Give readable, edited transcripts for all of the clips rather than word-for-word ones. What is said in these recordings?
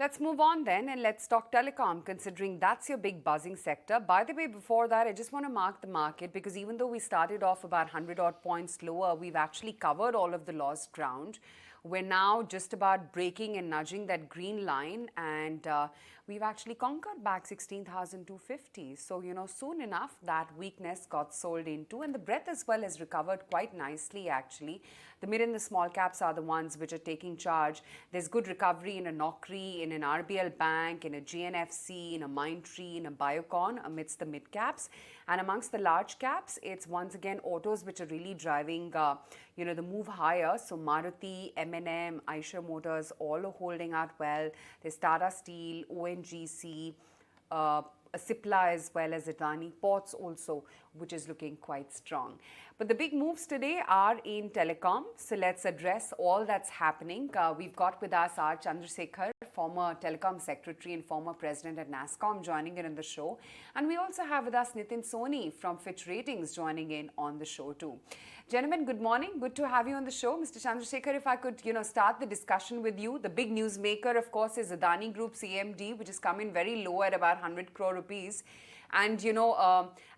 Let's move on then and let's talk telecom, considering that's your big buzzing sector. By the way, before that, I just want to mark the market because even though we started off about 100 odd points lower, we've actually covered all of the lost ground. We're now just about breaking and nudging that green line, and we've actually conquered back 16,250. So, soon enough, that weakness got sold into, and the breadth as well has recovered quite nicely, actually. The mid and the small caps are the ones which are taking charge. There's good recovery in a Naukri, in an RBL Bank, in a GNFC, in a Mindtree, in a Biocon amidst the mid caps. And amongst the large caps, it's once again autos which are really driving, the move higher. So Maruti, M&M, Eicher Motors, all are holding out well. There's Tata Steel, ONGC, Cipla as well as Adani Ports also, which is looking quite strong. But the big moves today are in telecom. So let's address all that's happening. We've got with us R. Chandrasekhar, former telecom secretary and former president at NASSCOM, joining in the show. And we also have with us Nitin Soni from Fitch Ratings joining in on the show too. Gentlemen, good morning. Good to have you on the show. Mr. Chandrasekhar, if I could, start the discussion with you. The big newsmaker, of course, is Adani Group's EMD, which has come in very low at about 100 crore rupees. And,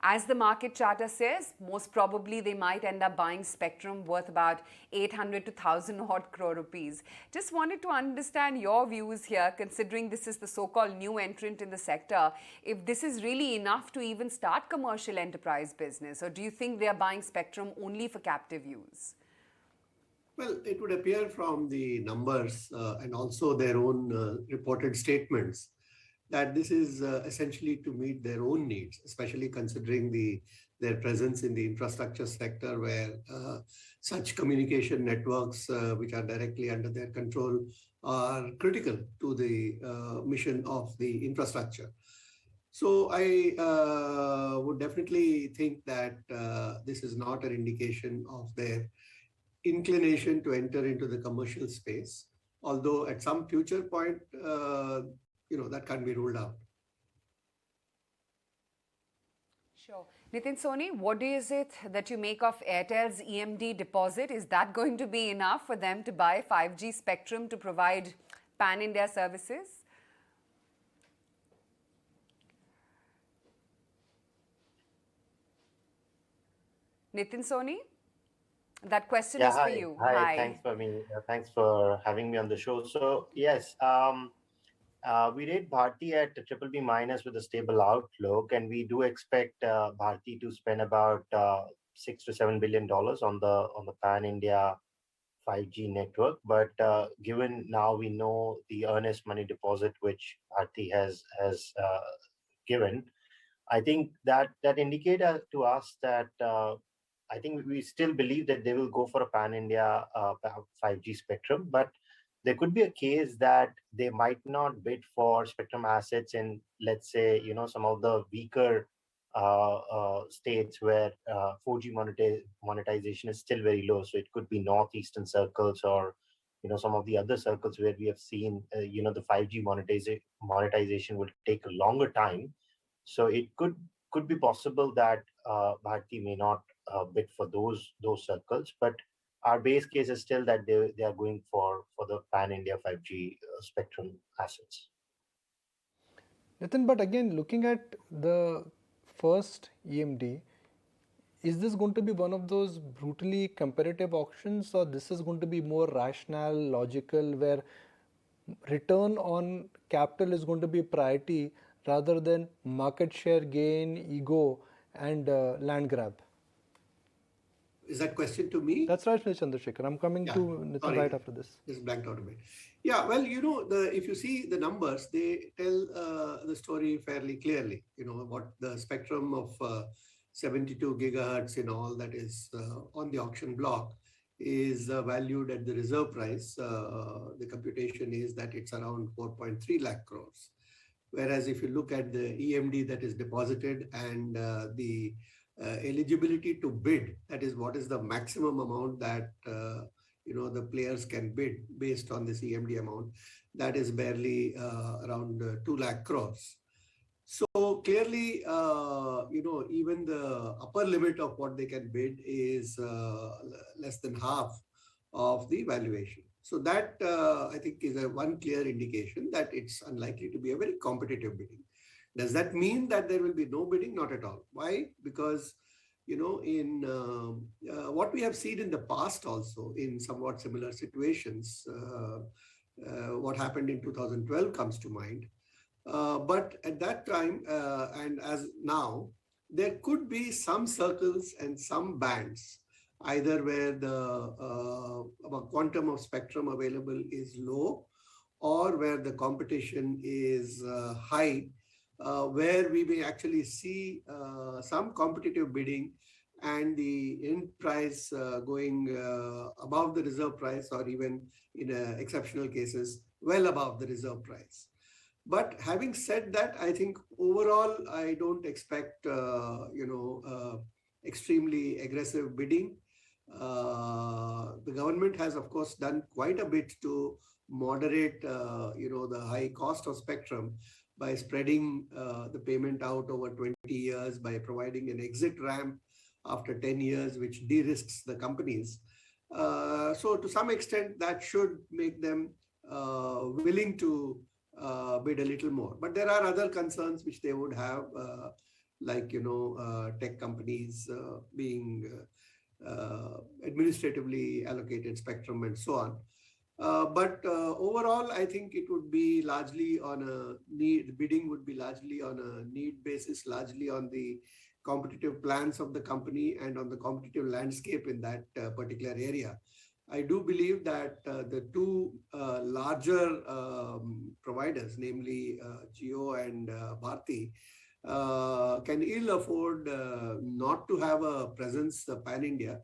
as the market charter says, most probably they might end up buying spectrum worth about 800 to 1,000 odd crore rupees. Just wanted to understand your views here, considering this is the so-called new entrant in the sector. If this is really enough to even start commercial enterprise business, or do you think they are buying spectrum only for captive use? Well, it would appear from the numbers and also their own reported statements that this is essentially to meet their own needs, especially considering their presence in the infrastructure sector where such communication networks which are directly under their control are critical to the mission of the infrastructure. So I would definitely think that this is not an indication of their inclination to enter into the commercial space, although at some future point, that can be ruled out. Sure. Nitin Soni, what is it that you make of Airtel's EMD deposit? Is that going to be enough for them to buy 5G spectrum to provide pan-India services? Nitin Soni, that question is for you. Hi. Thanks for having me on the show. So yes, we rate Bharti at BBB minus with a stable outlook, and we do expect Bharti to spend about $6 to $7 billion on the pan India 5G network. But given now we know the earnest money deposit which Bharti has given, I think that indicates to us that I think we still believe that they will go for a pan-India 5G spectrum, but there could be a case that they might not bid for spectrum assets in, let's say, some of the weaker states where 4G monetization is still very low. So it could be northeastern circles or, some of the other circles where we have seen, the 5G monetization will take a longer time. So it could be possible that Bharti may not bid for those circles, but our base case is still that they are going for the pan-India 5G spectrum assets. Nitin, but again, looking at the first EMD, is this going to be one of those brutally competitive auctions, or this is going to be more rational, logical, where return on capital is going to be priority rather than market share gain, ego, and land grab? Is that question to me? That's right, Mr. Chandrasekhar. I'm coming to Nitin right after this. Just blanked out a bit. Yeah, well, if you see the numbers, they tell the story fairly clearly. What the spectrum of 72 gigahertz in all that is on the auction block is valued at the reserve price. The computation is that it's around 4.3 lakh crores. Whereas if you look at the EMD that is deposited and the eligibility to bid, that is what is the maximum amount that the players can bid based on this EMD amount, that is barely around 2 lakh crores. So clearly, even the upper limit of what they can bid is less than half of the valuation. So that I think is a one clear indication that it's unlikely to be a very competitive bidding. Does that mean that there will be no bidding? Not at all. Why? Because in what we have seen in the past also in somewhat similar situations, what happened in 2012 comes to mind. But at that time, and as now, there could be some circles and some bands, either where the quantum of spectrum available is low or where the competition is high, where we may actually see some competitive bidding and the end price going above the reserve price, or even in exceptional cases, well above the reserve price. But having said that, I think overall, I don't expect, extremely aggressive bidding. The government has, of course, done quite a bit to moderate, the high cost of spectrum by spreading the payment out over 20 years, by providing an exit ramp after 10 years, which de-risks the companies. So to some extent, that should make them willing to bid a little more. But there are other concerns which they would have, like, tech companies being administratively allocated spectrum and so on. But overall, I think it would be largely on a need, bidding would be largely on a need basis, largely on the competitive plans of the company and on the competitive landscape in that particular area. I do believe that the two larger providers, namely Jio and Bharti, can ill afford not to have a presence pan-India,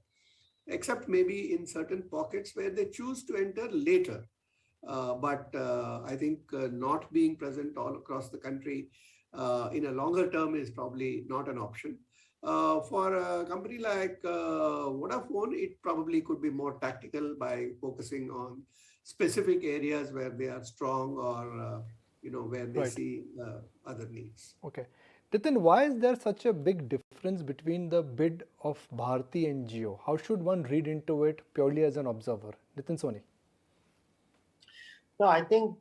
except maybe in certain pockets where they choose to enter later. But I think not being present all across the country in a longer term is probably not an option. For a company like Vodafone, it probably could be more tactical by focusing on specific areas where they are strong, or where they Right. see other needs. Okay. Nitin, why is there such a big difference between the bid of Bharti and Jio? How should one read into it purely as an observer? Nitin Soni. No, I think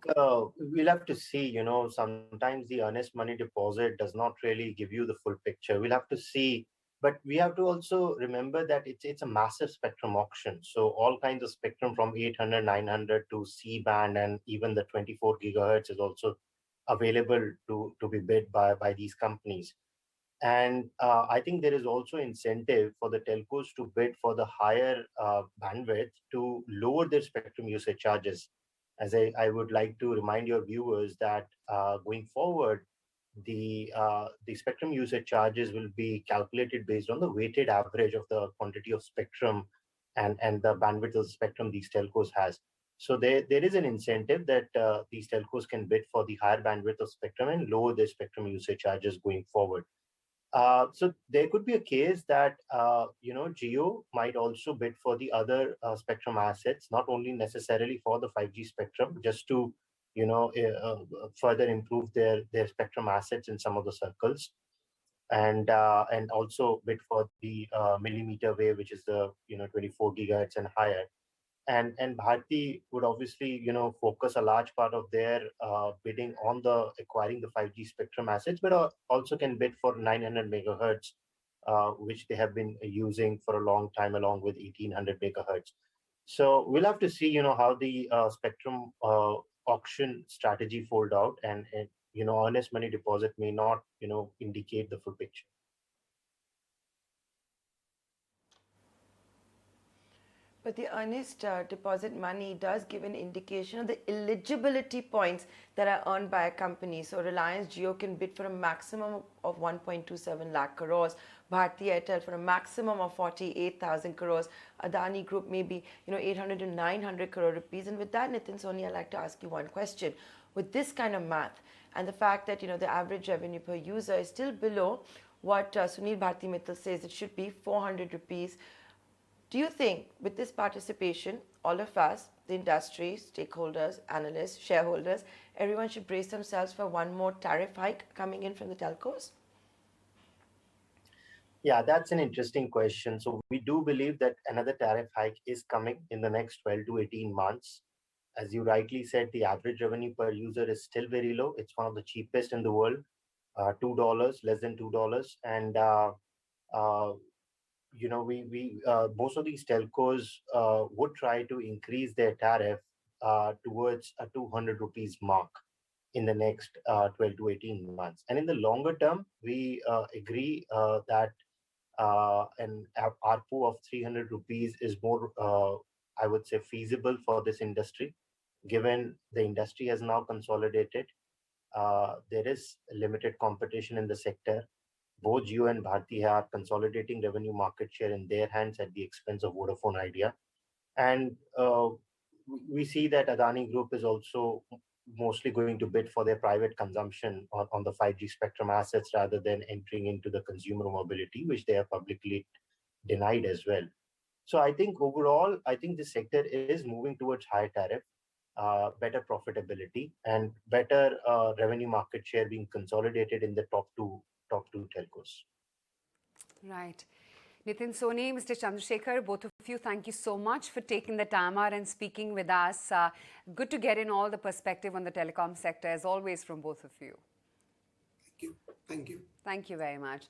we'll have to see, sometimes the earnest money deposit does not really give you the full picture. We'll have to see, but we have to also remember that it's a massive spectrum auction. So all kinds of spectrum from 800, 900 to C band, and even the 24 gigahertz is also available to be bid by these companies. And I think there is also incentive for the telcos to bid for the higher bandwidth to lower their spectrum usage charges. As I would like to remind your viewers that going forward, the spectrum usage charges will be calculated based on the weighted average of the quantity of spectrum and the bandwidth of the spectrum these telcos has. So there is an incentive that these telcos can bid for the higher bandwidth of spectrum and lower their spectrum usage charges going forward. So there could be a case that Jio might also bid for the other spectrum assets, not only necessarily for the 5G spectrum, just to further improve their spectrum assets in some of the circles, and also bid for the millimeter wave, which is the 24 gigahertz and higher. And Bharti would obviously, focus a large part of their bidding on the acquiring the 5G spectrum assets, but also can bid for 900 megahertz, which they have been using for a long time, along with 1800 megahertz. So we'll have to see, how the spectrum auction strategy fold out, and earnest money deposit may not, indicate the full picture. But the earnest deposit money does give an indication of the eligibility points that are earned by a company. So Reliance Jio can bid for a maximum of 1.27 lakh crores. Bharti Airtel for a maximum of 48,000 crores. Adani Group maybe 800 to 900 crore rupees. And with that, Nitin Soni, I'd like to ask you one question. With this kind of math and the fact that the average revenue per user is still below what Sunil Bharti Mittal says it should be, 400 rupees. Do you think with this participation, all of us, the industry, stakeholders, analysts, shareholders, everyone should brace themselves for one more tariff hike coming in from the telcos? Yeah, that's an interesting question. So we do believe that another tariff hike is coming in the next 12 to 18 months. As you rightly said, the average revenue per user is still very low. It's one of the cheapest in the world, $2, less than $2. And, uh, most of these telcos would try to increase their tariff towards a 200 rupees mark in the next 12 to 18 months. And in the longer term, we agree that an ARPU of 300 rupees is more, I would say, feasible for this industry, given the industry has now consolidated. There is limited competition in the sector. Both Jio and Bharti are consolidating revenue market share in their hands at the expense of Vodafone Idea. And we see that Adani Group is also mostly going to bid for their private consumption on the 5G spectrum assets rather than entering into the consumer mobility, which they have publicly denied as well. So I think overall, I think the sector is moving towards higher tariff, better profitability, and better revenue market share being consolidated in the top two telcos. Right. Nitin Soni, Mr. Chandrasekhar, both of you, thank you so much for taking the time out and speaking with us. Good to get in all the perspective on the telecom sector, as always, from both of you. Thank you. Thank you. Thank you very much.